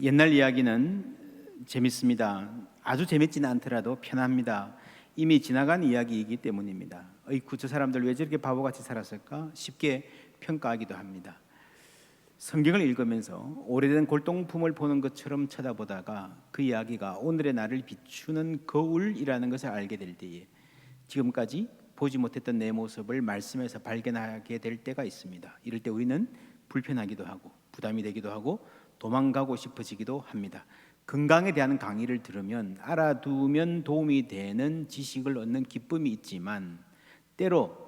옛날 이야기는 재밌습니다. 아주 재밌지는 않더라도 편합니다. 이미 지나간 이야기이기 때문입니다. 어이쿠, 저 사람들 왜 저렇게 바보같이 살았을까? 쉽게 평가하기도 합니다. 성경을 읽으면서 오래된 골동품을 보는 것처럼 쳐다보다가 그 이야기가 오늘의 나를 비추는 거울이라는 것을 알게 될 때에 지금까지 보지 못했던 내 모습을 말씀에서 발견하게 될 때가 있습니다. 이럴 때 우리는 불편하기도 하고 부담이 되기도 하고 도망가고 싶어지기도 합니다. 건강에 대한 강의를 들으면 알아두면 도움이 되는 지식을 얻는 기쁨이 있지만 때로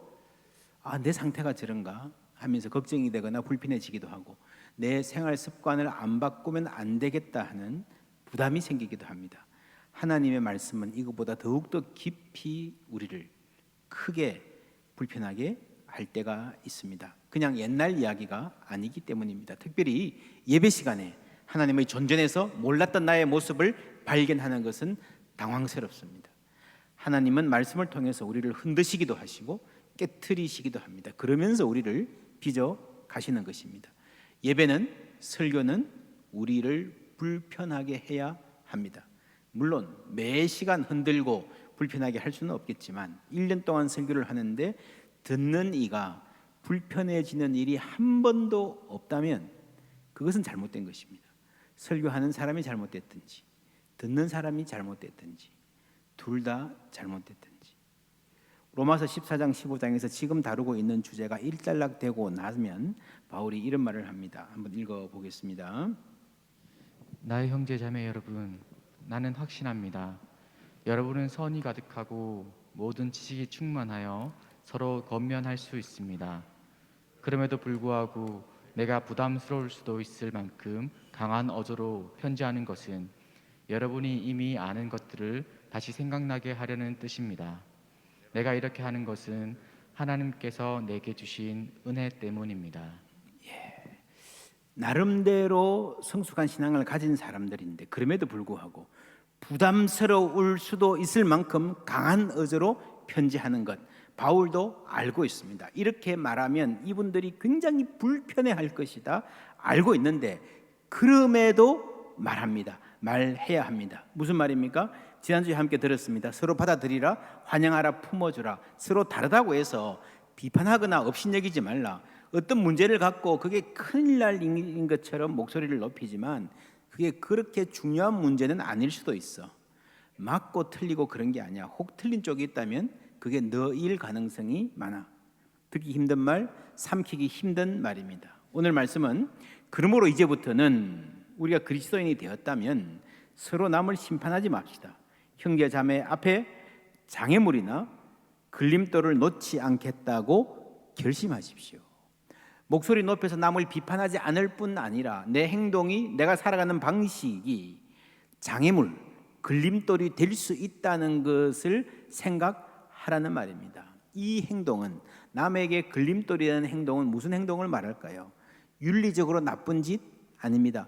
내 상태가 저런가 하면서 걱정이 되거나 불편해지기도 하고 내 생활 습관을 안 바꾸면 안 되겠다 하는 부담이 생기기도 합니다. 하나님의 말씀은 이것보다 더욱더 깊이 우리를 크게 불편하게 할 때가 있습니다. 그냥 옛날 이야기가 아니기 때문입니다. 특별히 예배 시간에 하나님의 존전에서 몰랐던 나의 모습을 발견하는 것은 당황스럽습니다. 하나님은 말씀을 통해서 우리를 흔드시기도 하시고 깨트리시기도 합니다. 그러면서 우리를 빚어 가시는 것입니다. 예배는, 설교는 우리를 불편하게 해야 합니다. 물론 매 시간 흔들고 불편하게 할 수는 없겠지만 1년 동안 설교를 하는데 듣는 이가 불편해지는 일이 한 번도 없다면 그것은 잘못된 것입니다. 설교하는 사람이 잘못됐든지 듣는 사람이 잘못됐든지 둘 다 잘못됐든지. 로마서 14장 15장에서 지금 다루고 있는 주제가 일단락되고 나면 바울이 이런 말을 합니다. 한번 읽어보겠습니다. 나의 형제 자매 여러분, 나는 확신합니다. 여러분은 선이 가득하고 모든 지식이 충만하여 서로 권면할 수 있습니다. 그럼에도 불구하고 내가 부담스러울 수도 있을 만큼 강한 어조로 편지하는 것은 여러분이 이미 아는 것들을 다시 생각나게 하려는 뜻입니다. 내가 이렇게 하는 것은 하나님께서 내게 주신 은혜 때문입니다. 나름대로 성숙한 신앙을 가진 사람들인데 그럼에도 불구하고 부담스러울 수도 있을 만큼 강한 어조로 편지하는 것, 바울도 알고 있습니다. 이렇게 말하면 이분들이 굉장히 불편해할 것이다 알고 있는데 그럼에도 말합니다. 말해야 합니다. 무슨 말입니까? 지난주에 함께 들었습니다. 서로 받아들이라, 환영하라, 품어주라. 서로 다르다고 해서 비판하거나 업신여기지 말라. 어떤 문제를 갖고 그게 큰일 날 일인 것처럼 목소리를 높이지만 그게 그렇게 중요한 문제는 아닐 수도 있어. 맞고 틀리고 그런 게 아니야. 혹 틀린 쪽이 있다면 그게 너일 가능성이 많아. 듣기 힘든 말, 삼키기 힘든 말입니다. 오늘 말씀은 그러므로 이제부터는 우리가 그리스도인이 되었다면 서로 남을 심판하지 맙시다. 형제 자매 앞에 장애물이나 걸림돌을 놓지 않겠다고 결심하십시오. 목소리 높여서 남을 비판하지 않을 뿐 아니라 내 행동이, 내가 살아가는 방식이 장애물, 걸림돌이 될 수 있다는 것을 생각하라는 말입니다. 이 행동은, 남에게 걸림돌이라는 행동은 무슨 행동을 말할까요? 윤리적으로 나쁜 짓 아닙니다.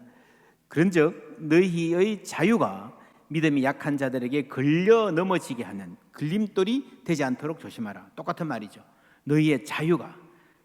그런즉 너희의 자유가 믿음이 약한 자들에게 걸려 넘어지게 하는 걸림돌이 되지 않도록 조심하라. 똑같은 말이죠. 너희의 자유가.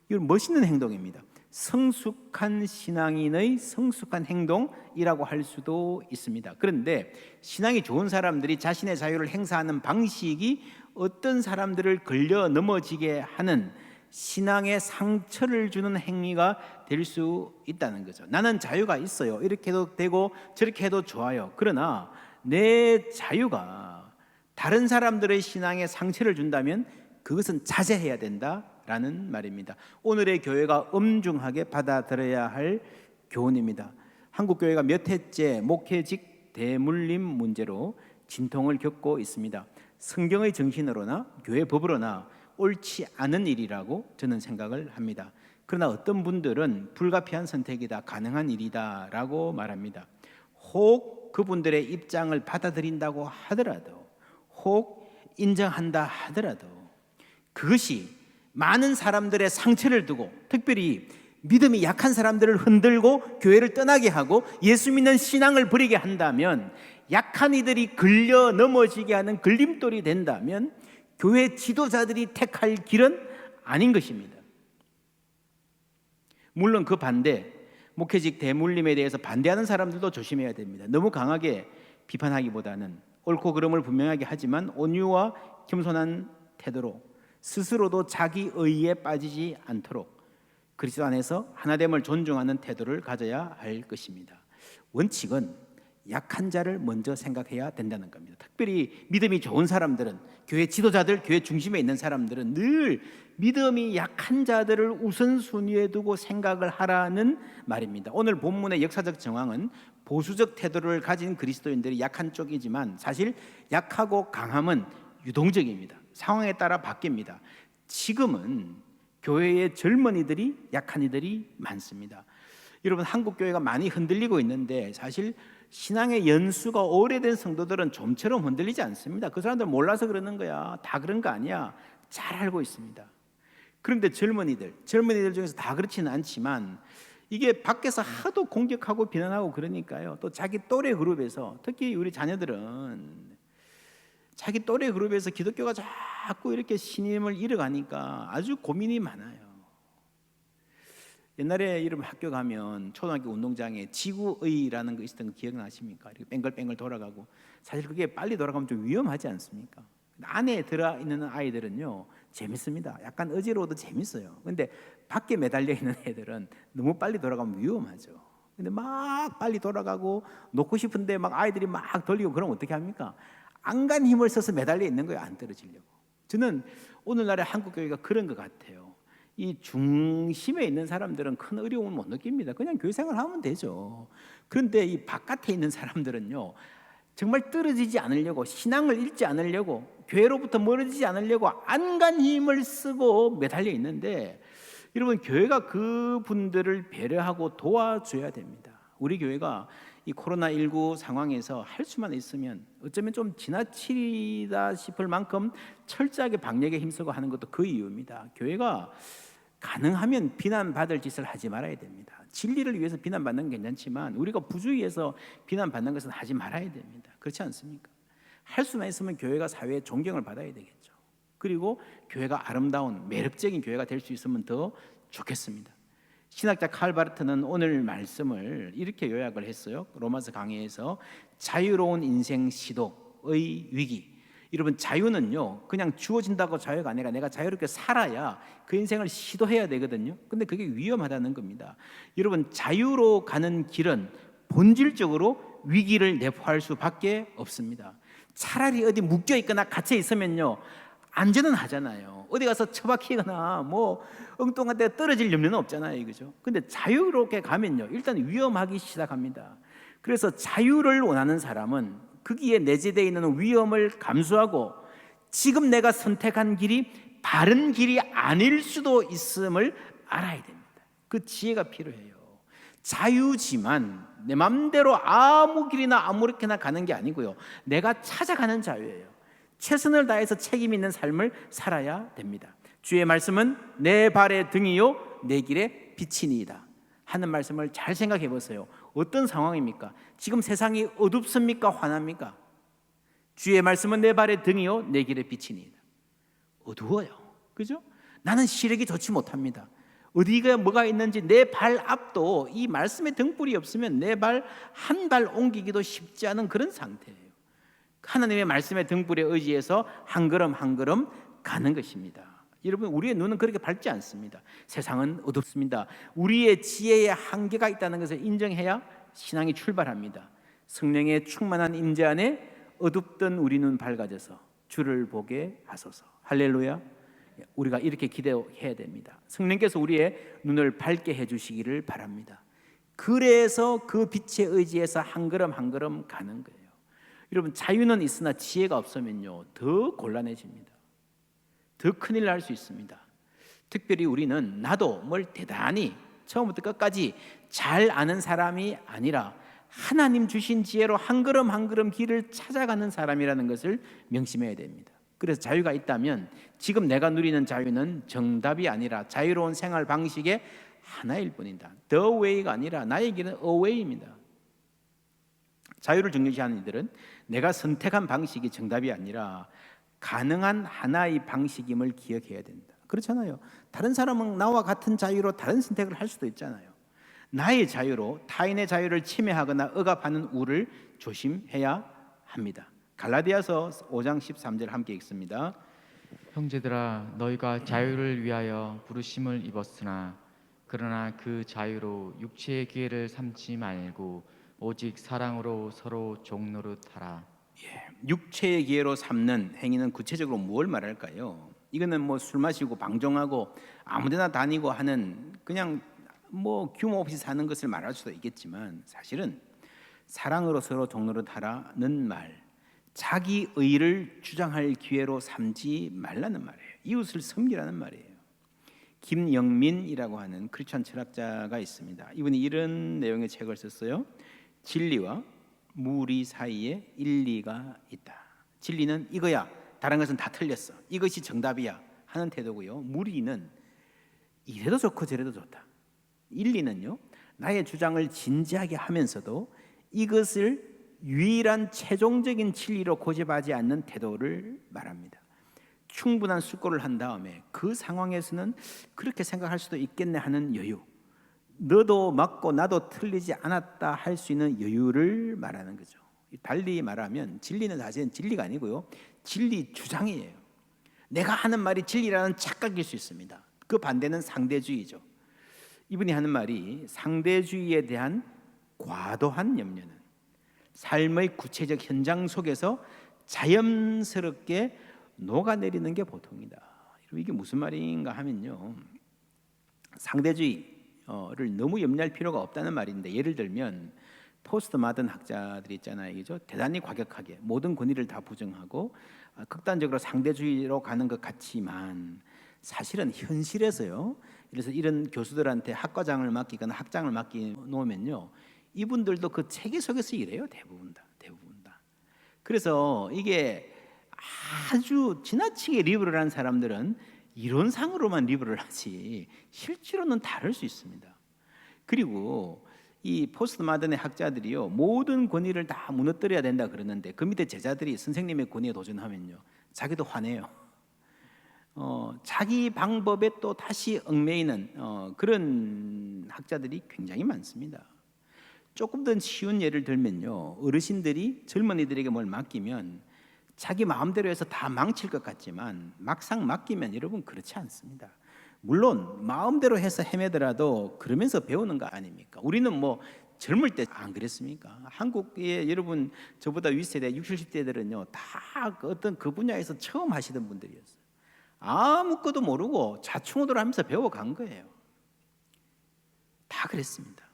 이건 멋있는 행동입니다. 성숙한 신앙인의 성숙한 행동이라고 할 수도 있습니다. 그런데 신앙이 좋은 사람들이 자신의 자유를 행사하는 방식이 어떤 사람들을 걸려 넘어지게 하는 신앙에 상처를 주는 행위가 될 수 있다는 거죠. 나는 자유가 있어요. 이렇게 해도 되고 저렇게 해도 좋아요. 그러나 내 자유가 다른 사람들의 신앙에 상처를 준다면 그것은 자제해야 된다라는 말입니다. 오늘의 교회가 엄중하게 받아들여야 할 교훈입니다. 한국 교회가 몇 해째 목회직 대물림 문제로 진통을 겪고 있습니다. 성경의 정신으로나 교회 법으로나 옳지 않은 일이라고 저는 생각을 합니다. 그러나 어떤 분들은 불가피한 선택이다, 가능한 일이다 라고 말합니다. 혹 그분들의 입장을 받아들인다고 하더라도, 혹 인정한다 하더라도 그것이 많은 사람들의 상처를 두고 특별히 믿음이 약한 사람들을 흔들고 교회를 떠나게 하고 예수 믿는 신앙을 버리게 한다면, 약한 이들이 걸려 넘어지게 하는 걸림돌이 된다면 교회 지도자들이 택할 길은 아닌 것입니다. 물론 그 반대, 목회직 대물림에 대해서 반대하는 사람들도 조심해야 됩니다. 너무 강하게 비판하기보다는 옳고 그름을 분명하게 하지만 온유와 겸손한 태도로 스스로도 자기 의에 빠지지 않도록 그리스도 안에서 하나됨을 존중하는 태도를 가져야 할 것입니다. 원칙은 약한 자를 먼저 생각해야 된다는 겁니다. 특별히 믿음이 좋은 사람들은, 교회 지도자들, 교회 중심에 있는 사람들은 늘 믿음이 약한 자들을 우선순위에 두고 생각을 하라는 말입니다. 오늘 본문의 역사적 정황은 보수적 태도를 가진 그리스도인들이 약한 쪽이지만 사실 약하고 강함은 유동적입니다. 상황에 따라 바뀝니다. 지금은 교회의 젊은이들이 약한 이들이 많습니다. 여러분, 한국 교회가 많이 흔들리고 있는데 사실 신앙의 연수가 오래된 성도들은 좀처럼 흔들리지 않습니다. 그 사람들 몰라서 그러는 거야. 다 그런 거 아니야. 잘 알고 있습니다. 그런데 젊은이들 중에서 다 그렇지는 않지만 이게 밖에서 하도 공격하고 비난하고 그러니까요. 또 자기 또래 그룹에서, 특히 우리 자녀들은 자기 또래 그룹에서 기독교가 자꾸 이렇게 신임을 잃어가니까 아주 고민이 많아요. 옛날에 여러분 학교 가면 초등학교 운동장에 지구의라는 거 있었던 거 기억나십니까? 이렇게 뺑글뺑글 돌아가고, 사실 그게 빨리 돌아가면 좀 위험하지 않습니까? 안에 들어있는 아이들은요 재밌습니다. 약간 어지러워도 재밌어요. 근데 밖에 매달려 있는 애들은 너무 빨리 돌아가면 위험하죠. 근데 막 빨리 돌아가고 놓고 싶은데 막 아이들이 막 돌리고 그러면 어떻게 합니까? 안간 힘을 써서 매달려 있는 거예요. 안 떨어지려고. 저는 오늘날의 한국 교회가 그런 것 같아요. 이 중심에 있는 사람들은 큰 어려움을 못 느낍니다. 그냥 교회 생활하면 되죠. 그런데 이 바깥에 있는 사람들은요 정말 떨어지지 않으려고, 신앙을 잃지 않으려고, 교회로부터 멀어지지 않으려고 안간 힘을 쓰고 매달려 있는데, 여러분 교회가 그분들을 배려하고 도와줘야 됩니다. 우리 교회가 이 코로나19 상황에서 할 수만 있으면 어쩌면 좀 지나치다 싶을 만큼 철저하게 방역에 힘쓰고 하는 것도 그 이유입니다. 교회가 가능하면 비난받을 짓을 하지 말아야 됩니다. 진리를 위해서 비난받는 건 괜찮지만 우리가 부주의해서 비난받는 것은 하지 말아야 됩니다. 그렇지 않습니까? 할 수만 있으면 교회가 사회의 존경을 받아야 되겠죠. 그리고 교회가 아름다운 매력적인 교회가 될 수 있으면 더 좋겠습니다. 신학자 칼 바르트는 오늘 말씀을 이렇게 요약을 했어요. 로마서 강해에서 자유로운 인생 시도의 위기. 여러분, 자유는요 그냥 주어진다고 자유가 아니라 내가 자유롭게 살아야 그 인생을 시도해야 되거든요. 근데 그게 위험하다는 겁니다. 여러분, 자유로 가는 길은 본질적으로 위기를 내포할 수밖에 없습니다. 차라리 어디 묶여 있거나 갇혀 있으면요 안전은 하잖아요. 어디 가서 처박히거나 뭐 엉뚱한 데 떨어질 염려는 없잖아요, 그죠? 근데 자유롭게 가면요 일단 위험하기 시작합니다. 그래서 자유를 원하는 사람은 거기에 내재되어 있는 위험을 감수하고 지금 내가 선택한 길이 바른 길이 아닐 수도 있음을 알아야 됩니다. 그 지혜가 필요해요. 자유지만 내 맘대로 아무 길이나 아무렇게나 가는 게 아니고요, 내가 찾아가는 자유예요. 최선을 다해서 책임 있는 삶을 살아야 됩니다. 주의 말씀은 내 발의 등이요 내 길의 빛이니이다 하는 말씀을 잘 생각해 보세요. 어떤 상황입니까? 지금 세상이 어둡습니까? 환합니까? 주의 말씀은 내 발의 등이요 내 길의 빛이니이다. 어두워요, 그죠? 나는 시력이 좋지 못합니다. 어디가 뭐가 있는지 내 발 앞도 이 말씀의 등불이 없으면 내 발 한 발 옮기기도 쉽지 않은 그런 상태예요. 하나님의 말씀의 등불에 의지해서 한 걸음 한 걸음 가는 것입니다. 여러분, 우리의 눈은 그렇게 밝지 않습니다. 세상은 어둡습니다. 우리의 지혜에 한계가 있다는 것을 인정해야 신앙이 출발합니다. 성령의 충만한 임재 안에 어둡던 우리 눈 밝아져서 주를 보게 하소서. 할렐루야. 우리가 이렇게 기도해야 됩니다. 성령께서 우리의 눈을 밝게 해주시기를 바랍니다. 그래서 그 빛에 의지해서 한 걸음 한 걸음 가는 거예요. 여러분, 자유는 있으나 지혜가 없으면요 더 곤란해집니다. 더 큰일 날 수 있습니다. 특별히 우리는 나도 뭘 대단히 처음부터 끝까지 잘 아는 사람이 아니라 하나님 주신 지혜로 한 걸음 한 걸음 길을 찾아가는 사람이라는 것을 명심해야 됩니다. 그래서 자유가 있다면 지금 내가 누리는 자유는 정답이 아니라 자유로운 생활 방식의 하나일 뿐이다. The way가 아니라 나의 길은 a way입니다. 자유를 중요시하는 이들은 내가 선택한 방식이 정답이 아니라 가능한 하나의 방식임을 기억해야 된다. 그렇잖아요. 다른 사람은 나와 같은 자유로 다른 선택을 할 수도 있잖아요. 나의 자유로 타인의 자유를 침해하거나 억압하는 우를 조심해야 합니다. 갈라디아서 5장 13절 함께 읽습니다. 형제들아 너희가 자유를 위하여 부르심을 입었으나 그러나 그 자유로 육체의 기회를 삼지 말고 오직 사랑으로 서로 종노릇하라. 육체의 기회로 삼는 행위는 구체적으로 무엇을 말할까요? 이거는 뭐 술 마시고 방종하고 아무데나 다니고 하는 그냥 뭐 규모 없이 사는 것을 말할 수도 있겠지만, 사실은 사랑으로 서로 종노릇하라는 말, 자기 의를 주장할 기회로 삼지 말라는 말이에요. 이웃을 섬기라는 말이에요. 김영민이라고 하는 크리스천 철학자가 있습니다. 이분이 이런 내용의 책을 썼어요. 진리와 무리 사이에 일리가 있다. 진리는 이거야, 다른 것은 다 틀렸어, 이것이 정답이야 하는 태도고요. 무리는 이래도 좋고 저래도 좋다. 일리는요, 나의 주장을 진지하게 하면서도 이것을 유일한 최종적인 진리로 고집하지 않는 태도를 말합니다. 충분한 숙고를 한 다음에 그 상황에서는 그렇게 생각할 수도 있겠네 하는 여유, 너도 맞고 나도 틀리지 않았다 할 수 있는 여유를 말하는 거죠. 달리 말하면 진리는 사실은 진리가 아니고요, 진리 주장이에요. 내가 하는 말이 진리라는 착각일 수 있습니다. 그 반대는 상대주의죠. 이분이 하는 말이, 상대주의에 대한 과도한 염려는 삶의 구체적 현장 속에서 자연스럽게 녹아내리는 게 보통이다. 이게 무슨 말인가 하면요, 상대주의를 너무 염려할 필요가 없다는 말인데, 예를 들면 포스트 마든 학자들이 있잖아요. 그죠? 대단히 과격하게 모든 권위를 다 부정하고 극단적으로 상대주의로 가는 것 같지만, 사실은 현실에서요, 그래서 이런 교수들한테 학과장을 맡기거나 학장을 맡기놓으면요, 이분들도 그 체계 속에서 일해요. 대부분 다. 그래서 이게 아주 지나치게 리버럴한 사람들은 이론상으로만 리버럴 하지 실제로는 다를 수 있습니다. 그리고 이 포스트 마든의 학자들이요, 모든 권위를 다 무너뜨려야 된다 그러는데, 그 밑에 제자들이 선생님의 권위에 도전하면요, 자기도 화내요. 자기 방법에 또 다시 얽매이는 그런 학자들이 굉장히 많습니다. 조금 더 쉬운 예를 들면요, 어르신들이 젊은이들에게 뭘 맡기면 자기 마음대로 해서 다 망칠 것 같지만, 막상 맡기면 여러분 그렇지 않습니다. 물론 마음대로 해서 헤매더라도 그러면서 배우는 거 아닙니까? 우리는 뭐 젊을 때 안 그랬습니까? 한국의 여러분 저보다 윗세대 60, 70대들은요 다 어떤 그 분야에서 처음 하시던 분들이었어요. 아무것도 모르고 좌충우돌 하면서 배워간 거예요. 다 그랬습니다.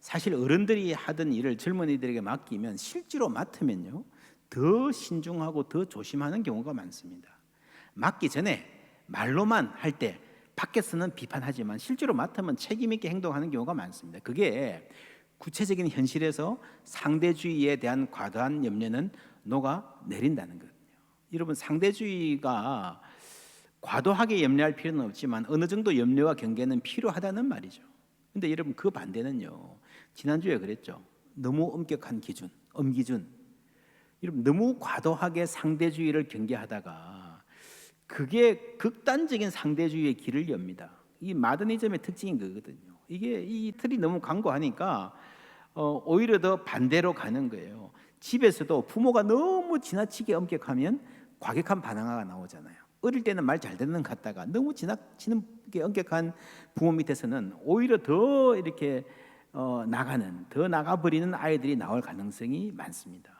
사실 어른들이 하던 일을 젊은이들에게 맡기면, 실제로 맡으면요 더 신중하고 더 조심하는 경우가 많습니다. 맡기 전에 말로만 할 때 밖에서는 비판하지만 실제로 맡으면 책임 있게 행동하는 경우가 많습니다. 그게 구체적인 현실에서 상대주의에 대한 과도한 염려는 녹아내린다는 거거든요. 여러분, 상대주의가 과도하게 염려할 필요는 없지만 어느 정도 염려와 경계는 필요하다는 말이죠. 근데 여러분, 그 반대는요, 지난주에 그랬죠. 너무 엄격한 기준, 엄기준. 여러분, 너무 과도하게 상대주의를 경계하다가 그게 극단적인 상대주의의 길을 엽니다. 이 마더니즘의 특징인 거거든요. 이게 이 틀이 너무 강고하니까 오히려 더 반대로 가는 거예요. 집에서도 부모가 너무 지나치게 엄격하면 과격한 반항아가 나오잖아요. 어릴 때는 말 잘 듣는 것 같다가 너무 지나치게 엄격한 부모 밑에서는 오히려 더 이렇게 더 나가버리는 아이들이 나올 가능성이 많습니다.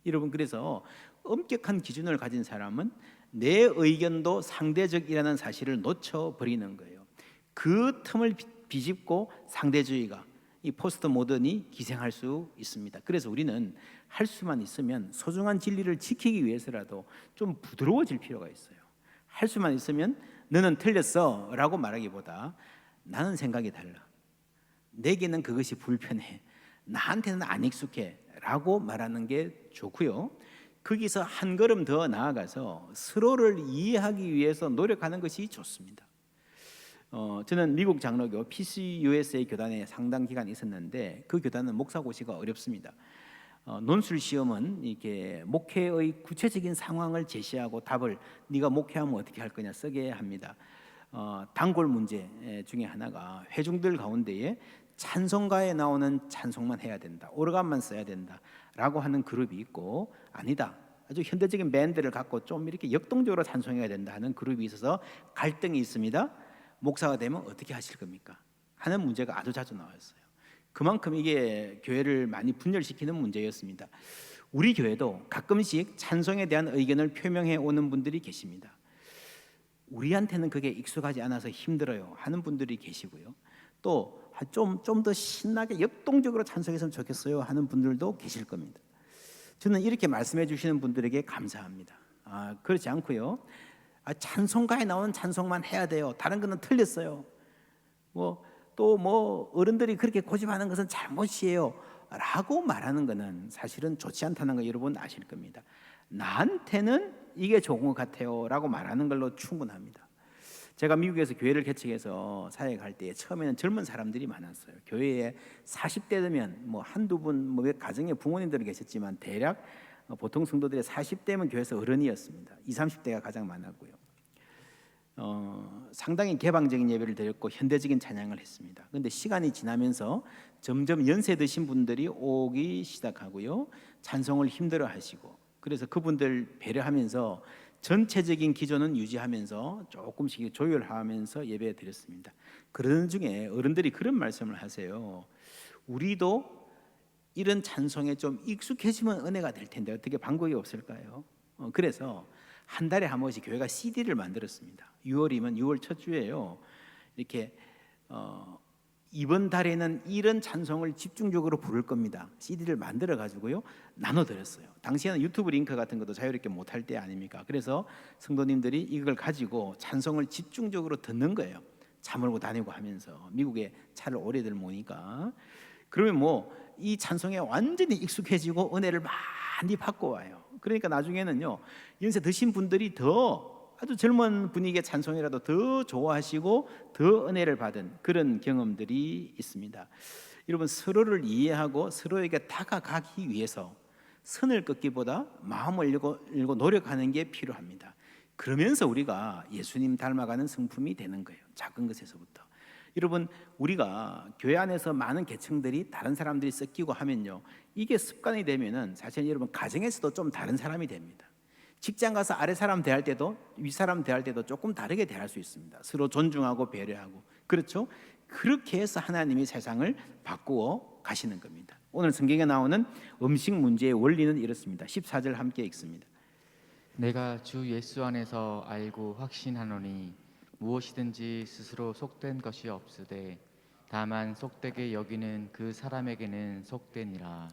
여러분, 그래서 엄격한 기준을 가진 사람은 내 의견도 상대적이라는 사실을 놓쳐버리는 거예요. 그 틈을 비집고 상대주의가, 이 포스트 모던이 기생할 수 있습니다. 그래서 우리는 할 수만 있으면 소중한 진리를 지키기 위해서라도 좀 부드러워질 필요가 있어요. 할 수만 있으면 너는 틀렸어 라고 말하기보다, 나는 생각이 달라, 내게는 그것이 불편해, 나한테는 안 익숙해 라고 말하는 게 좋고요. 거기서 한 걸음 더 나아가서 서로를 이해하기 위해서 노력하는 것이 좋습니다. 저는 미국 장로교 PCUSA 교단에 상당 기간 있었는데, 그 교단은 목사고시가 어렵습니다. 논술 시험은 이렇게 목회의 구체적인 상황을 제시하고 답을 네가 목회하면 어떻게 할 거냐 쓰게 합니다. 단골 문제 중에 하나가 회중들 가운데에 찬송가에 나오는 찬송만 해야 된다, 오르간만 써야 된다라고 하는 그룹이 있고, 아니다, 아주 현대적인 밴드를 갖고 좀 이렇게 역동적으로 찬송해야 된다 하는 그룹이 있어서 갈등이 있습니다. 목사가 되면 어떻게 하실 겁니까? 하는 문제가 아주 자주 나왔어요. 그만큼 이게 교회를 많이 분열시키는 문제였습니다. 우리 교회도 가끔씩 찬송에 대한 의견을 표명해 오는 분들이 계십니다. 우리한테는 그게 익숙하지 않아서 힘들어요 하는 분들이 계시고요. 또 좀 더 신나게 역동적으로 찬송했으면 좋겠어요 하는 분들도 계실 겁니다. 저는 이렇게 말씀해 주시는 분들에게 감사합니다. 그렇지 않고요, 찬송가에 나오는 찬송만 해야 돼요, 다른 거는 틀렸어요, 또 어른들이 그렇게 고집하는 것은 잘못이에요 라고 말하는 것은 사실은 좋지 않다는 거 여러분 아실 겁니다. 나한테는 이게 좋은 것 같아요 라고 말하는 걸로 충분합니다. 제가 미국에서 교회를 개척해서 사역할 때 처음에는 젊은 사람들이 많았어요. 교회에 40대 되면 한두 분, 몇 가정의 부모님들은 계셨지만 대략 보통 성도들의 40대면 교회에서 어른이었습니다. 20, 30대가 가장 많았고요. 상당히 개방적인 예배를 드렸고 현대적인 찬양을 했습니다. 그런데 시간이 지나면서 점점 연세 드신 분들이 오기 시작하고요, 찬송을 힘들어하시고, 그래서 그분들 배려하면서 전체적인 기조는 유지하면서 조금씩 조율하면서 예배 드렸습니다. 그런 중에 어른들이 그런 말씀을 하세요. 우리도 이런 찬송에 좀 익숙해지면 은혜가 될 텐데 어떻게 방법이 없을까요? 그래서 한 달에 한 번씩 교회가 CD를 만들었습니다. 6월이면 6월 첫 주에요, 이렇게 이번 달에는 이런 찬송을 집중적으로 부를 겁니다. CD를 만들어 가지고요 나눠드렸어요. 당시에는 유튜브 링크 같은 것도 자유롭게 못할 때 아닙니까? 그래서 성도님들이 이걸 가지고 찬송을 집중적으로 듣는 거예요. 차 몰고 다니고 하면서, 미국에 차를 오래들 모니까. 그러면 이 찬송에 완전히 익숙해지고 은혜를 많이 받고 와요. 그러니까 나중에는요, 연세 드신 분들이 더 아주 젊은 분위기의 찬송이라도 더 좋아하시고 더 은혜를 받은 그런 경험들이 있습니다. 여러분, 서로를 이해하고 서로에게 다가가기 위해서 선을 긋기보다 마음을 열고 노력하는 게 필요합니다. 그러면서 우리가 예수님 닮아가는 성품이 되는 거예요. 작은 것에서부터. 여러분, 우리가 교회 안에서 많은 계층들이 다른 사람들이 섞이고 하면요, 이게 습관이 되면은 사실 여러분 가정에서도 좀 다른 사람이 됩니다. 직장 가서 아래 사람 대할 때도 위 사람 대할 때도 조금 다르게 대할 수 있습니다. 서로 존중하고 배려하고, 그렇죠? 그렇게 해서 하나님이 세상을 바꾸어 가시는 겁니다. 오늘 성경에 나오는 음식 문제의 원리는 이렇습니다. 14절 함께 읽습니다. 내가 주 예수 안에서 알고 확신하노니 무엇이든지 스스로 속된 것이 없으되 다만 속되게 여기는 그 사람에게는 속되니라.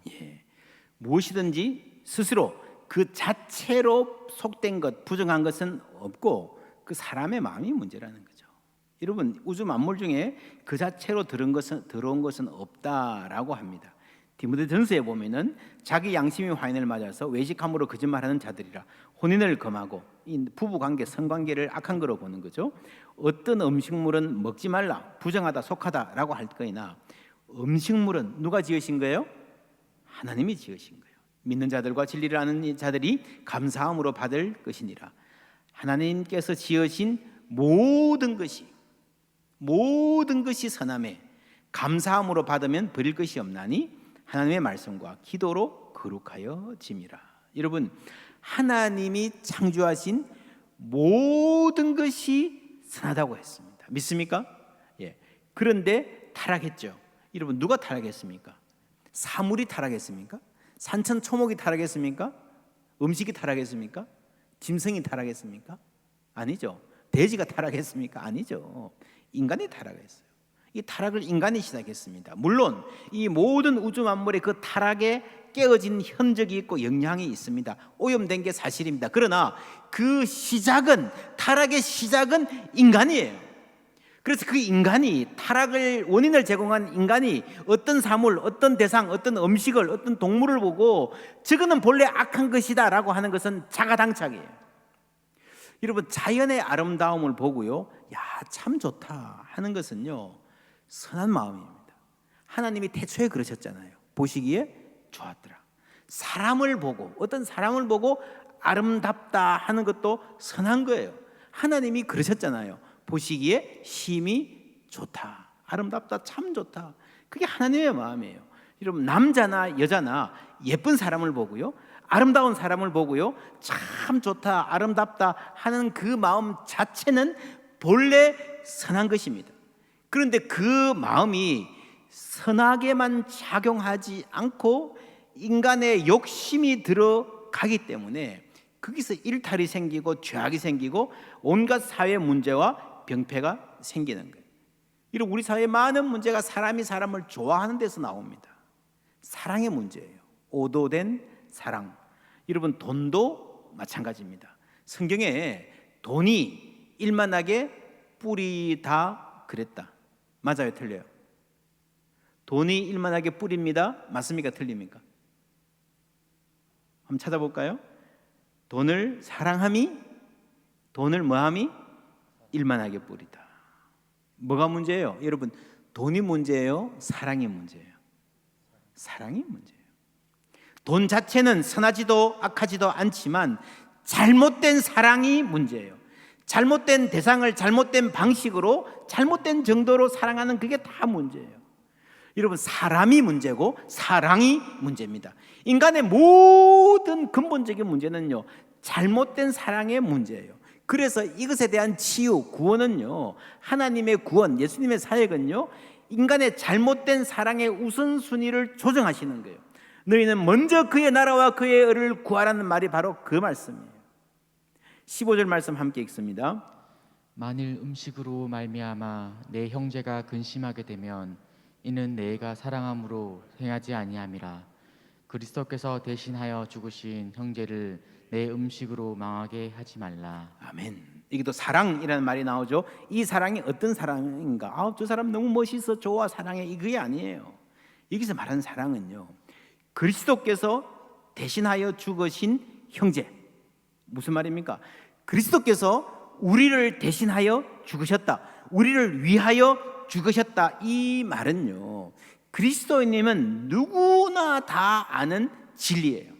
무엇이든지 스스로 그 자체로 속된 것, 부정한 것은 없고 그 사람의 마음이 문제라는 거죠. 여러분, 우주 만물 중에 그 자체로 들어온 것은 없다라고 합니다. 디모데전서에 보면은 자기 양심이 화인을 맞아서 외식함으로 거짓말하는 자들이라 혼인을 금하고, 이 부부관계, 성관계를 악한 거로 보는 거죠. 어떤 음식물은 먹지 말라, 부정하다, 속하다라고 할 거이나 음식물은 누가 지으신 거예요? 하나님이 지으신 거예요. 믿는 자들과 진리를 아는 자들이 감사함으로 받을 것이니라. 하나님께서 지으신 모든 것이 선함에 감사함으로 받으면 버릴 것이 없나니 하나님의 말씀과 기도로 거룩하여 짐이라. 여러분, 하나님이 창조하신 모든 것이 선하다고 했습니다. 믿습니까? 그런데 타락했죠. 여러분, 누가 타락했습니까? 사물이 타락했습니까? 산천초목이 타락했습니까? 음식이 타락했습니까? 짐승이 타락했습니까? 아니죠. 돼지가 타락했습니까? 아니죠. 인간이 타락했어요. 이 타락을 인간이 시작했습니다. 물론 이 모든 우주 만물의 그 타락에 깨어진 흔적이 있고 영향이 있습니다. 오염된 게 사실입니다. 그러나 그 타락의 시작은 인간이에요. 그래서 그 인간이, 타락을 원인을 제공한 인간이 어떤 사물, 어떤 대상, 어떤 음식을, 어떤 동물을 보고 저거는 본래 악한 것이다 라고 하는 것은 자가당착이에요. 여러분, 자연의 아름다움을 보고요, 야, 참 좋다 하는 것은요, 선한 마음입니다. 하나님이 태초에 그러셨잖아요. 보시기에 좋았더라. 어떤 사람을 보고 아름답다 하는 것도 선한 거예요. 하나님이 그러셨잖아요. 보시기에 심히 좋다, 아름답다, 참 좋다. 그게 하나님의 마음이에요. 여러분, 남자나 여자나 예쁜 사람을 보고요, 아름다운 사람을 보고요, 참 좋다, 아름답다 하는 그 마음 자체는 본래 선한 것입니다. 그런데 그 마음이 선하게만 작용하지 않고 인간의 욕심이 들어가기 때문에 거기서 일탈이 생기고 죄악이 생기고 온갖 사회 문제와 병폐가 생기는 거예요. 이런 우리 사회의 많은 문제가 사람이 사람을 좋아하는 데서 나옵니다. 사랑의 문제예요. 오도된 사랑. 여러분, 돈도 마찬가지입니다. 성경에 돈이 일만하게 뿌리다 그랬다. 맞아요, 틀려요? 돈이 일만하게 뿌립니다. 맞습니까, 틀립니까? 한번 찾아볼까요? 돈을 사랑함이, 돈을 뭐함이? 일만하게 뿌리다. 뭐가 문제예요? 여러분, 돈이 문제예요? 사랑이 문제예요? 사랑이 문제예요. 돈 자체는 선하지도 악하지도 않지만 잘못된 사랑이 문제예요. 잘못된 대상을 잘못된 방식으로 잘못된 정도로 사랑하는 그게 다 문제예요. 여러분, 사람이 문제고 사랑이 문제입니다. 인간의 모든 근본적인 문제는요, 잘못된 사랑의 문제예요. 그래서 이것에 대한 치유, 구원은요, 하나님의 구원, 예수님의 사역은요, 인간의 잘못된 사랑의 우선순위를 조정하시는 거예요. 너희는 먼저 그의 나라와 그의 의를 구하라는 말이 바로 그 말씀이에요. 15절 말씀 함께 읽습니다. 만일 음식으로 말미암아 내 형제가 근심하게 되면 이는 내가 사랑함으로 행하지 아니함이라. 그리스도께서 대신하여 죽으신 형제를 내 음식으로 망하게 하지 말라. 아멘. 이게 또 사랑이라는 말이 나오죠. 이 사랑이 어떤 사랑인가? 저 사람 너무 멋있어, 좋아, 사랑해. 이게 아니에요. 여기서 말하는 사랑은요, 그리스도께서 대신하여 죽으신 형제. 무슨 말입니까? 그리스도께서 우리를 대신하여 죽으셨다, 우리를 위하여 죽으셨다. 이 말은요, 그리스도인님은 누구나 다 아는 진리예요.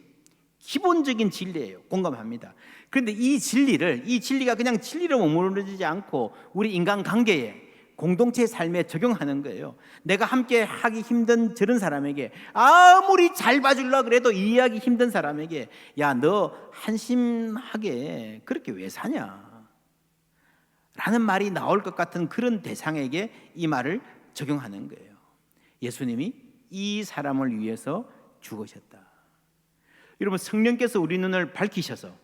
기본적인 진리예요. 공감합니다. 그런데 이 진리가 그냥 진리로 머무르지 않고 우리 인간관계에, 공동체의 삶에 적용하는 거예요. 내가 함께 하기 힘든 저런 사람에게, 아무리 잘 봐주려고 그래도 이해하기 힘든 사람에게, 야, 너 한심하게 그렇게 왜 사냐? 라는 말이 나올 것 같은 그런 대상에게 이 말을 적용하는 거예요. 예수님이 이 사람을 위해서 죽으셨다. 여러분, 성령께서 우리 눈을 밝히셔서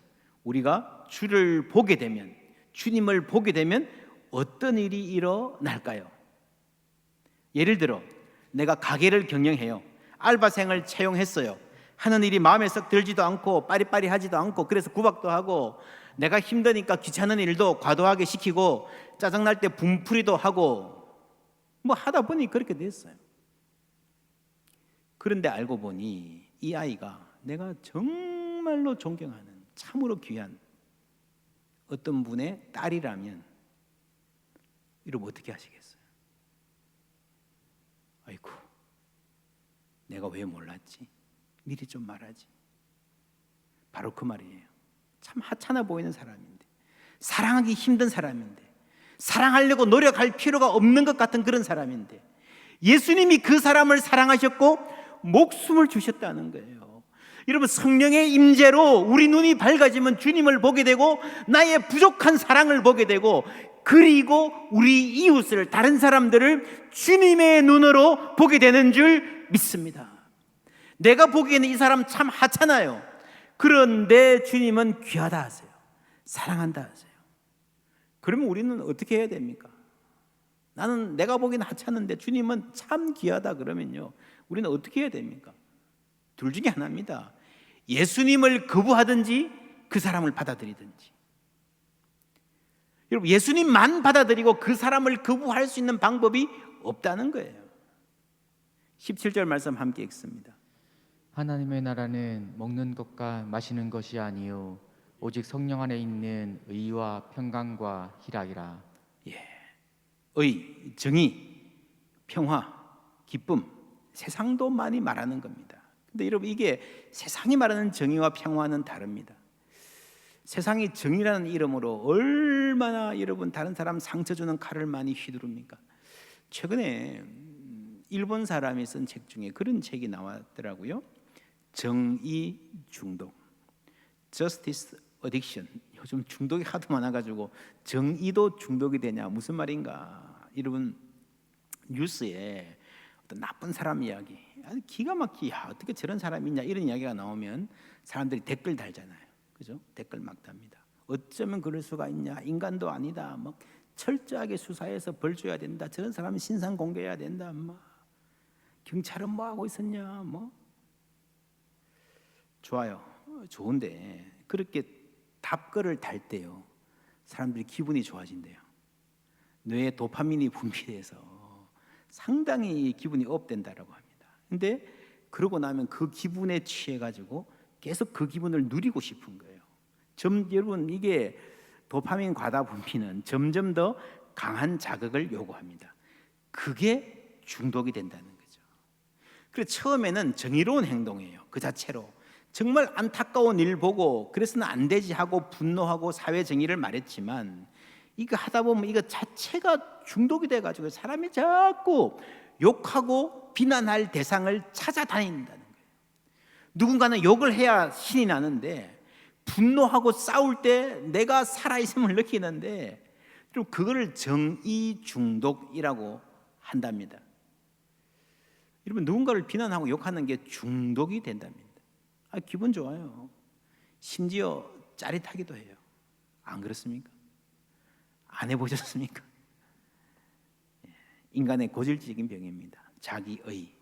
우리가 주를 보게 되면, 주님을 보게 되면 어떤 일이 일어날까요? 예를 들어 내가 가게를 경영해요. 알바생을 채용했어요. 하는 일이 마음에 썩 들지도 않고 빠리빠리하지도 않고, 그래서 구박도 하고, 내가 힘드니까 귀찮은 일도 과도하게 시키고, 짜증날 때 분풀이도 하고, 뭐 하다 보니 그렇게 됐어요. 그런데 알고 보니 이 아이가 내가 정말로 존경하는 참으로 귀한 어떤 분의 딸이라면 이러면 어떻게 하시겠어요? 아이고, 내가 왜 몰랐지? 미리 좀 말하지. 바로 그 말이에요. 참 하찮아 보이는 사람인데, 사랑하기 힘든 사람인데, 사랑하려고 노력할 필요가 없는 것 같은 그런 사람인데, 예수님이 그 사람을 사랑하셨고 목숨을 주셨다는 거예요. 여러분, 성령의 임재로 우리 눈이 밝아지면 주님을 보게 되고, 나의 부족한 사랑을 보게 되고, 그리고 우리 이웃을, 다른 사람들을 주님의 눈으로 보게 되는 줄 믿습니다. 내가 보기에는 이 사람 참 하찮아요. 그런데 주님은 귀하다 하세요. 사랑한다 하세요. 그러면 우리는 어떻게 해야 됩니까? 나는 내가 보기에는 하찮은데 주님은 참 귀하다 그러면요, 우리는 어떻게 해야 됩니까? 둘 중에 하나입니다. 예수님을 거부하든지 그 사람을 받아들이든지. 여러분, 예수님만 받아들이고 그 사람을 거부할 수 있는 방법이 없다는 거예요. 17절 말씀 함께 읽습니다. 하나님의 나라는 먹는 것과 마시는 것이 아니요 오직 성령 안에 있는 의와 평강과 희락이라. 의, 정의, 평화, 기쁨, 세상도 많이 말하는 겁니다. 근데 여러분, 이게 세상이 말하는 정의와 평화는 다릅니다. 세상이 정의라는 이름으로 얼마나 여러분 다른 사람 상처 주는 칼을 많이 휘두릅니까? 최근에 일본 사람이 쓴 책 중에 그런 책이 나왔더라고요. 정의 중독, Justice Addiction. 요즘 중독이 하도 많아가지고 정의도 중독이 되냐 무슨 말인가. 여러분 뉴스에 어떤 나쁜 사람 이야기, 아주 기가 막히게 어떻게 저런 사람이 있냐 이런 이야기가 나오면 사람들이 댓글 달잖아요. 그죠? 댓글 막 답니다. 어쩌면 그럴 수가 있냐, 인간도 아니다, 뭐 철저하게 수사해서 벌 줘야 된다, 저런 사람은 신상 공개해야 된다, 뭐 경찰은 뭐 하고 있었냐, 뭐 좋아요, 좋은데 그렇게 답글을 달 때요 사람들이 기분이 좋아진대요. 뇌에 도파민이 분비돼서 상당히 기분이 업된다라고 합니다. 근데 그러고 나면 그 기분에 취해 가지고 계속 그 기분을 누리고 싶은 거예요. 여러분 이게 도파민 과다 분비는 점점 더 강한 자극을 요구합니다. 그게 중독이 된다는 거죠. 그래서 처음에는 정의로운 행동이에요. 그 자체로 정말 안타까운 일 보고 그래서는 안 되지 하고 분노하고 사회 정의를 말했지만 이거 하다 보면 이거 자체가 중독이 돼가지고 사람이 자꾸 욕하고 비난할 대상을 찾아다닌다는 거예요. 누군가는 욕을 해야 신이 나는데 분노하고 싸울 때 내가 살아있음을 느끼는데 좀 그거를 정의 중독이라고 한답니다. 여러분 누군가를 비난하고 욕하는 게 중독이 된답니다. 기분 좋아요. 심지어 짜릿하기도 해요. 안 그렇습니까? 안 해보셨습니까? 인간의 고질적인 병입니다. 자기의,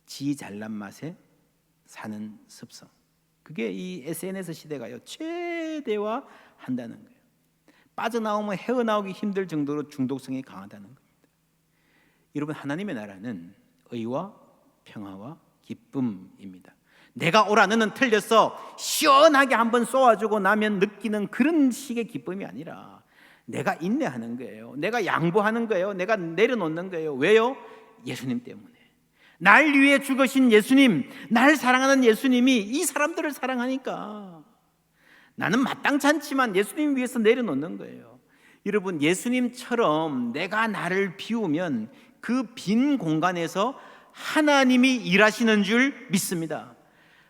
지 잘난 맛에 사는 습성. 그게 이 SNS 시대가요 최대화한다는 거예요. 빠져나오면 헤어나오기 힘들 정도로 중독성이 강하다는 겁니다. 여러분 하나님의 나라는 의와 평화와 기쁨입니다. 내가 옳아 너는 틀렸어 시원하게 한번 쏘아주고 나면 느끼는 그런 식의 기쁨이 아니라 내가 인내하는 거예요. 내가 양보하는 거예요. 내가 내려놓는 거예요. 왜요? 예수님 때문에. 날 위해 죽으신 예수님, 날 사랑하는 예수님이 이 사람들을 사랑하니까 나는 마땅치 않지만 예수님 위해서 내려놓는 거예요. 여러분 예수님처럼 내가 나를 비우면 그 빈 공간에서 하나님이 일하시는 줄 믿습니다.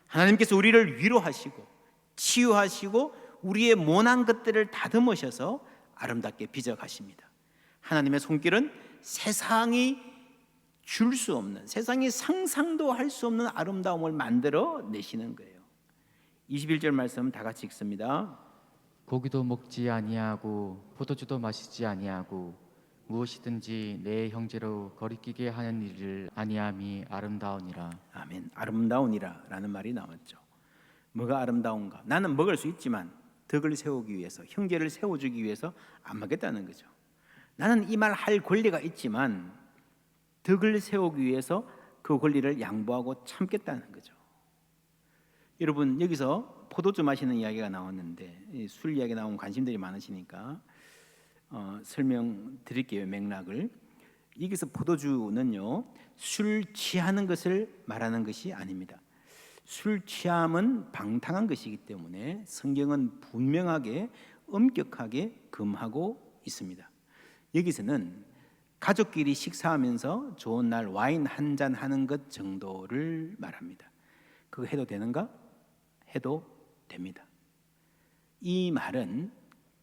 하나님께서 우리를 위로하시고 치유하시고 우리의 모난 것들을 다듬으셔서 아름답게 빚어가십니다. 하나님의 손길은 세상이 줄 수 없는, 세상이 상상도 할 수 없는 아름다움을 만들어 내시는 거예요. 21절 말씀 다 같이 읽습니다. 고기도 먹지 아니하고 포도주도 마시지 아니하고 무엇이든지 내 형제로 거리끼게 하는 일을 아니함이 아름다우니라. 아멘. 아름다우니라 라는 말이 나왔죠. 뭐가 아름다운가? 나는 먹을 수 있지만 덕을 세우기 위해서, 형제를 세워주기 위해서 안 먹겠다는 거죠. 나는 이 말 할 권리가 있지만 덕을 세우기 위해서 그 권리를 양보하고 참겠다는 거죠. 여러분 여기서 포도주 마시는 이야기가 나왔는데 술 이야기 나오면 관심들이 많으시니까 설명드릴게요. 맥락을. 여기서 포도주는요 술 취하는 것을 말하는 것이 아닙니다. 술 취함은 방탕한 것이기 때문에 성경은 분명하게 엄격하게 금하고 있습니다. 여기서는 가족끼리 식사하면서 좋은 날 와인 한 잔 하는 것 정도를 말합니다. 그거 해도 되는가? 해도 됩니다. 이 말은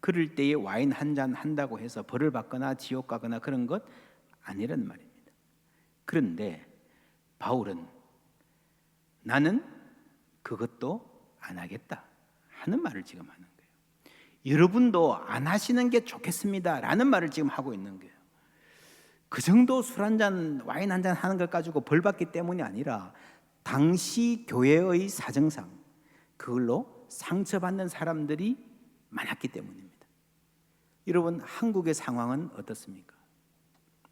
그럴 때에 와인 한 잔 한다고 해서 벌을 받거나 지옥 가거나 그런 것 아니란 말입니다. 그런데 바울은 나는 그것도 안 하겠다 하는 말을 지금 하는 거예요. 여러분도 안 하시는 게 좋겠습니다 라는 말을 지금 하고 있는 거예요. 그 정도 술 한 잔, 와인 한 잔 하는 것 가지고 벌 받기 때문이 아니라 당시 교회의 사정상 그걸로 상처받는 사람들이 많았기 때문입니다. 여러분 한국의 상황은 어떻습니까?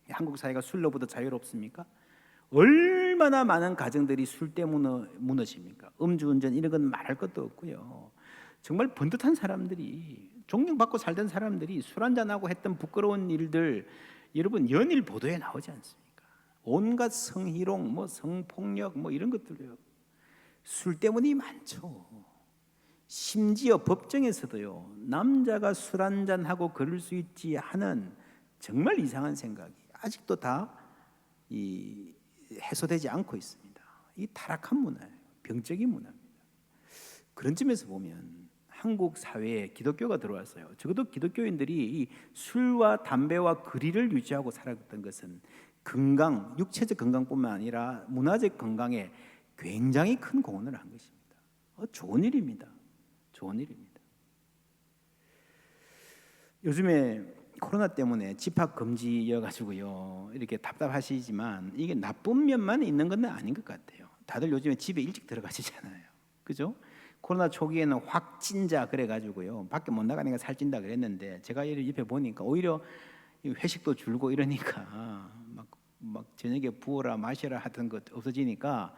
한국 사회가 술로부터 자유롭습니까? 얼마나 많은 가정들이 술 때문에 무너집니까? 음주운전 이런 건 말할 것도 없고요. 정말 번듯한 사람들이, 존경받고 살던 사람들이 술 한잔하고 했던 부끄러운 일들 여러분 연일 보도에 나오지 않습니까? 온갖 성희롱, 뭐 성폭력 뭐 이런 것들요. 술 때문이 많죠. 심지어 법정에서도요. 남자가 술 한잔하고 그럴 수 있지 하는 정말 이상한 생각이 아직도 다 해소되지 않고 있습니다. 이 타락한 문화예요. 병적인 문화입니다. 그런 점에서 보면 한국 사회에 기독교가 들어왔어요. 적어도 기독교인들이 이 술과 담배와 거리를 유지하고 살았던 것은 건강, 육체적 건강뿐만 아니라 문화적 건강에 굉장히 큰 공헌을 한 것입니다. 좋은 일입니다. 좋은 일입니다. 요즘에 코로나 때문에 집합 금지여가지고요, 이렇게 답답하시지만 이게 나쁜 면만 있는 건 아닌 것 같아요. 다들 요즘에 집에 일찍 들어가시잖아요. 그죠? 코로나 초기에는 확진자 그래가지고요, 밖에 못 나가니까 살찐다 그랬는데, 제가 옆에 보니까 오히려 회식도 줄고 이러니까 막 저녁에 부어라 마셔라 하던 것 없어지니까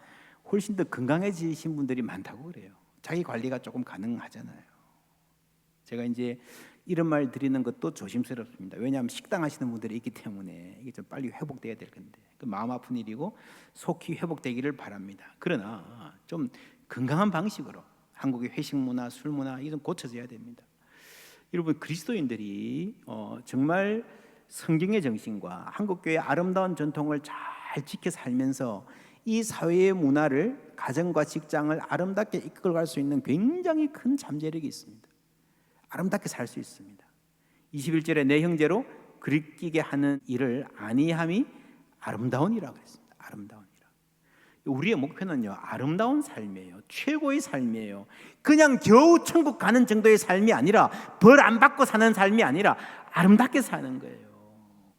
훨씬 더 건강해지신 분들이 많다고 그래요. 자기 관리가 조금 가능하잖아요. 제가 이제 이런 말 드리는 것도 조심스럽습니다. 왜냐하면 식당 하시는 분들이 있기 때문에 이게 좀 빨리 회복돼야 될 건데, 그 마음 아픈 일이고 속히 회복되기를 바랍니다. 그러나 좀 건강한 방식으로 한국의 회식 문화, 술 문화 이게 좀 고쳐져야 됩니다. 여러분, 그리스도인들이 정말 성경의 정신과 한국교회의 아름다운 전통을 잘 지켜 살면서 이 사회의 문화를, 가정과 직장을 아름답게 이끌어갈 수 있는 굉장히 큰 잠재력이 있습니다. 아름답게 살 수 있습니다. 21절에 내 형제로 그리끼게 하는 일을 아니함이 아름다운 이라고 했습니다. 아름다운 이라. 우리의 목표는요, 아름다운 삶이에요. 최고의 삶이에요. 그냥 겨우 천국 가는 정도의 삶이 아니라, 벌 안 받고 사는 삶이 아니라 아름답게 사는 거예요.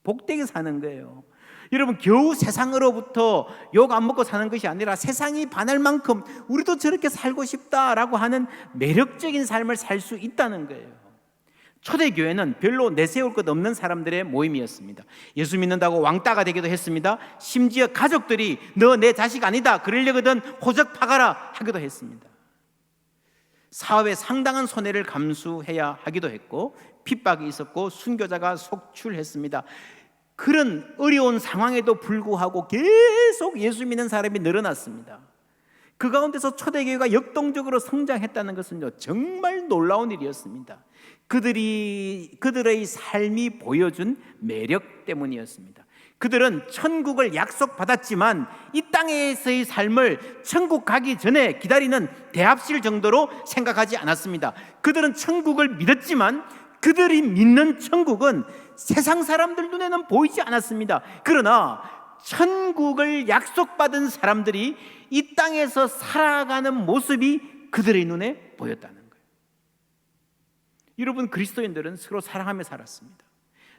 복되게 사는 거예요. 여러분, 겨우 세상으로부터 욕 안 먹고 사는 것이 아니라 세상이 반할 만큼 우리도 저렇게 살고 싶다라고 하는 매력적인 삶을 살 수 있다는 거예요. 초대교회는 별로 내세울 것 없는 사람들의 모임이었습니다. 예수 믿는다고 왕따가 되기도 했습니다. 심지어 가족들이 너 내 자식 아니다 그러려거든 호적 파가라 하기도 했습니다. 사업에 상당한 손해를 감수해야 하기도 했고, 핍박이 있었고, 순교자가 속출했습니다. 그런 어려운 상황에도 불구하고 계속 예수 믿는 사람이 늘어났습니다. 그 가운데서 초대교회가 역동적으로 성장했다는 것은요, 정말 놀라운 일이었습니다. 그들의 삶이 보여준 매력 때문이었습니다. 그들은 천국을 약속받았지만 이 땅에서의 삶을 천국 가기 전에 기다리는 대합실 정도로 생각하지 않았습니다. 그들은 천국을 믿었지만 그들이 믿는 천국은 세상 사람들 눈에는 보이지 않았습니다. 그러나 천국을 약속받은 사람들이 이 땅에서 살아가는 모습이 그들의 눈에 보였다는 거예요. 여러분, 그리스도인들은 서로 사랑하며 살았습니다.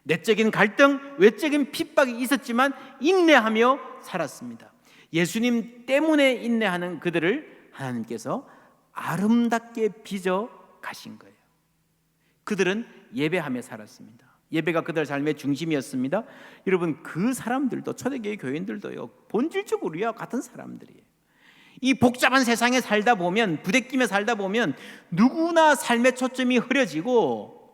내적인 갈등, 외적인 핍박이 있었지만 인내하며 살았습니다. 예수님 때문에 인내하는 그들을 하나님께서 아름답게 빚어 가신 거예요. 그들은 예배하며 살았습니다. 예배가 그들 삶의 중심이었습니다. 여러분, 그 사람들도, 초대교회 교인들도요, 본질적으로 우리와 같은 사람들이에요. 이 복잡한 세상에 살다 보면, 부대끼며 살다 보면 누구나 삶의 초점이 흐려지고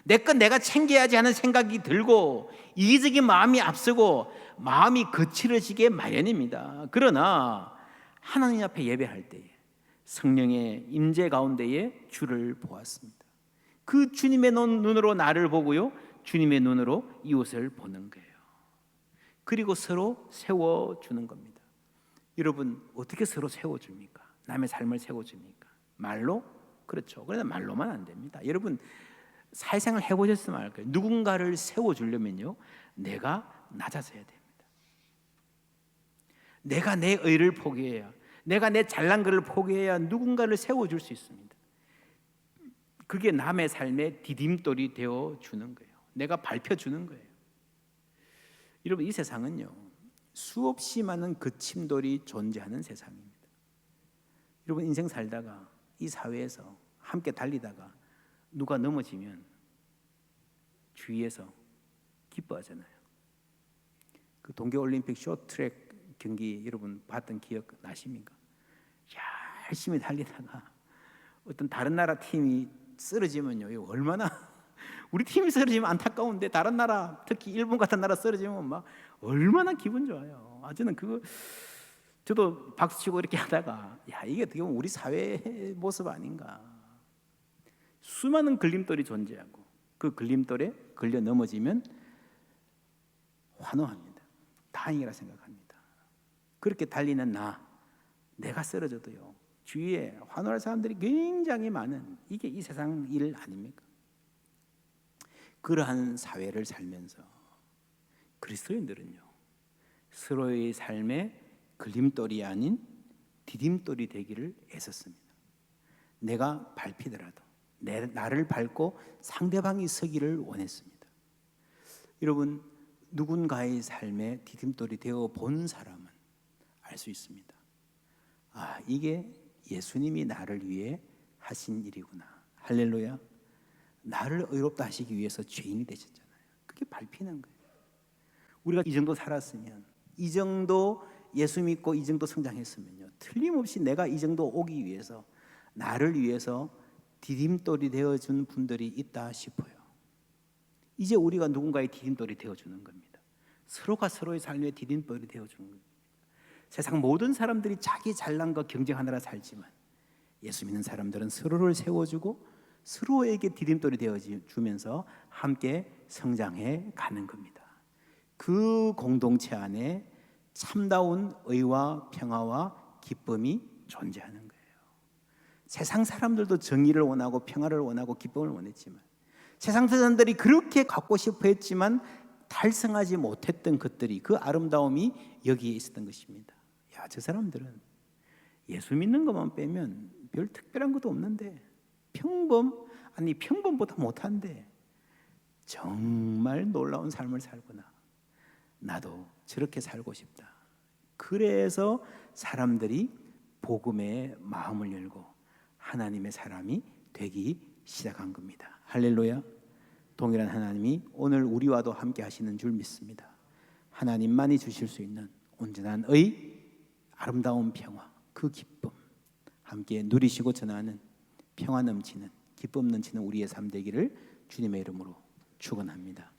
내 건 내가 챙겨야지 하는 생각이 들고 이기적인 마음이 앞서고 마음이 거칠어지게 마련입니다. 그러나 하나님 앞에 예배할 때에 성령의 임재 가운데에 주를 보았습니다. 그 주님의 눈으로 나를 보고요, 주님의 눈으로 이웃을 보는 거예요. 그리고 서로 세워주는 겁니다. 여러분, 어떻게 서로 세워줍니까? 남의 삶을 세워줍니까? 말로? 그렇죠. 그런데 말로만 안 됩니다. 여러분, 사회생활 해보셨으면 알 거예요. 누군가를 세워주려면요, 내가 낮아져야 됩니다. 내가 내 의를 포기해야, 내가 내 잘난 것을 포기해야 누군가를 세워줄 수 있습니다. 그게 남의 삶의 디딤돌이 되어주는 거예요. 내가 밟혀주는 거예요. 여러분, 이 세상은요, 수없이 많은 거침돌이 존재하는 세상입니다. 여러분, 인생 살다가 이 사회에서 함께 달리다가 누가 넘어지면 주위에서 기뻐하잖아요. 그 동계올림픽 쇼트트랙 경기 여러분 봤던 기억 나십니까? 열심히 달리다가 어떤 다른 나라 팀이 쓰러지면요, 얼마나 우리 팀이 쓰러지면 안타까운데 다른 나라, 특히 일본 같은 나라 쓰러지면 막 얼마나 기분 좋아요. 저는 그거 저도 박수치고 이렇게 하다가 이게 어떻게 보면 우리 사회의 모습 아닌가. 수많은 걸림돌이 존재하고 그 걸림돌에 걸려 넘어지면 환호합니다. 다행이라 생각합니다. 그렇게 달리는 내가 쓰러져도요, 주위에 환호할 사람들이 굉장히 많은, 이게 이 세상 일 아닙니까? 그러한 사회를 살면서 그리스도인들은요, 서로의 삶의 걸림돌이 아닌 디딤돌이 되기를 애썼습니다. 내가 밟히더라도 나를 밟고 상대방이 서기를 원했습니다. 여러분, 누군가의 삶의 디딤돌이 되어 본 사람은 알 수 있습니다. 이게 예수님이 나를 위해 하신 일이구나. 할렐루야. 나를 의롭다 하시기 위해서 죄인이 되셨잖아요. 그게 밟히는 거예요. 우리가 이 정도 살았으면, 이 정도 예수 믿고 이 정도 성장했으면요, 틀림없이 내가 이 정도 오기 위해서, 나를 위해서 디딤돌이 되어준 분들이 있다 싶어요. 이제 우리가 누군가의 디딤돌이 되어주는 겁니다. 서로가 서로의 삶의 디딤돌이 되어주는 겁니다. 세상 모든 사람들이 자기 잘난 것 경쟁하느라 살지만, 예수 믿는 사람들은 서로를 세워주고 서로에게 디딤돌이 되어주면서 함께 성장해 가는 겁니다. 그 공동체 안에 참다운 의와 평화와 기쁨이 존재하는 거예요. 세상 사람들도 정의를 원하고 평화를 원하고 기쁨을 원했지만, 세상 사람들이 그렇게 갖고 싶어 했지만 달성하지 못했던 것들이, 그 아름다움이 여기에 있었던 것입니다. 저 사람들은 예수 믿는 것만 빼면 별 특별한 것도 없는데, 평범보다 못한데 정말 놀라운 삶을 살구나. 나도 저렇게 살고 싶다. 그래서 사람들이 복음에 마음을 열고 하나님의 사람이 되기 시작한 겁니다. 할렐루야. 동일한 하나님이 오늘 우리와도 함께 하시는 줄 믿습니다. 하나님만이 주실 수 있는 온전한 아름다운 평화, 그 기쁨 함께 누리시고 전하는, 평화 넘치는, 기쁨 넘치는 우리의 삶 되기를 주님의 이름으로 축원합니다.